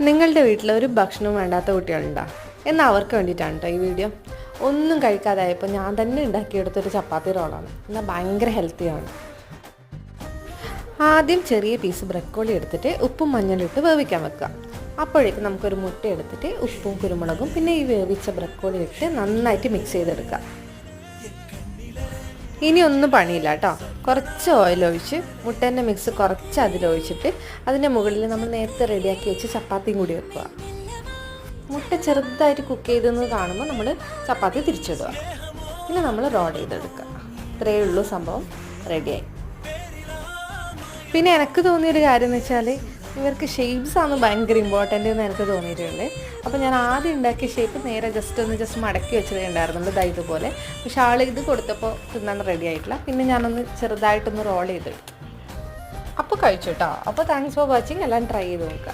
നിങ്ങളുടെ വീട്ടിൽ ഒരു ഭക്ഷണവും വേണ്ടാത്ത കുട്ടികളുണ്ടോ? എന്നാൽ അവർക്ക് വേണ്ടിയിട്ടാണ് കേട്ടോ ഈ വീഡിയോ. ഒന്നും കഴിക്കാതായപ്പോൾ ഞാൻ തന്നെ ഉണ്ടാക്കിയെടുത്തൊരു ചപ്പാത്തി റോളാണ്. എന്നാൽ ഭയങ്കര ഹെൽത്തിയാണ്. ആദ്യം ചെറിയ പീസ് ബ്രക്കോളി എടുത്തിട്ട് ഉപ്പും മഞ്ഞളിട്ട് വേവിക്കാൻ വെക്കുക. അപ്പോഴേക്കും നമുക്കൊരു മുട്ട എടുത്തിട്ട് ഉപ്പും കുരുമുളകും പിന്നെ ഈ വേവിച്ച ബ്രക്കോളി ഇട്ട് നന്നായിട്ട് മിക്സ് ചെയ്തെടുക്കുക. ഇനി ഒന്നും പണിയില്ല കേട്ടോ. കുറച്ച് ഓയിൽ ഒഴിച്ച് മുട്ടേൻ്റെ മിക്സ് കുറച്ച് അതിലൊഴിച്ചിട്ട് അതിൻ്റെ മുകളിൽ നമ്മൾ നേരത്തെ റെഡിയാക്കി വെച്ച് ചപ്പാത്തിയും കൂടി വെക്കുക. മുട്ട ചെറുതായിട്ട് കുക്ക് ചെയ്തെന്ന് കാണുമ്പോൾ നമ്മൾ ചപ്പാത്തി തിരിച്ചിടുക. പിന്നെ നമ്മൾ റോൾ ചെയ്തെടുക്കുക. ഇത്രയേ ഉള്ളൂ, സംഭവം റെഡിയായി. പിന്നെ എനിക്ക് തോന്നിയൊരു കാര്യം എന്ന് വെച്ചാൽ ഇവർക്ക് ഷേപ്സാണ് ഭയങ്കര ഇമ്പോർട്ടൻ്റ് എന്ന് എനിക്ക് തോന്നിയിട്ടുണ്ട്. അപ്പോൾ ഞാൻ ആദ്യം ഉണ്ടാക്കിയ ഷേപ്പ് നേരെ ജസ്റ്റ് മടക്കി വെച്ചതേ ഉണ്ടായിരുന്നുള്ളൂ, ഇതുപോലെ. പക്ഷെ ആൾ ഇത് കൊടുത്തപ്പോൾ തിന്നാൻ റെഡി ആയിട്ടില്ല. പിന്നെ ഞാനൊന്ന് ചെറുതായിട്ടൊന്ന് റോൾ ചെയ്തെടുത്തു. അപ്പോൾ കഴിച്ചു കേട്ടോ. അപ്പോൾ താങ്ക്സ് ഫോർ വാച്ചിങ്. എല്ലാം ട്രൈ ചെയ്ത് നോക്കുക.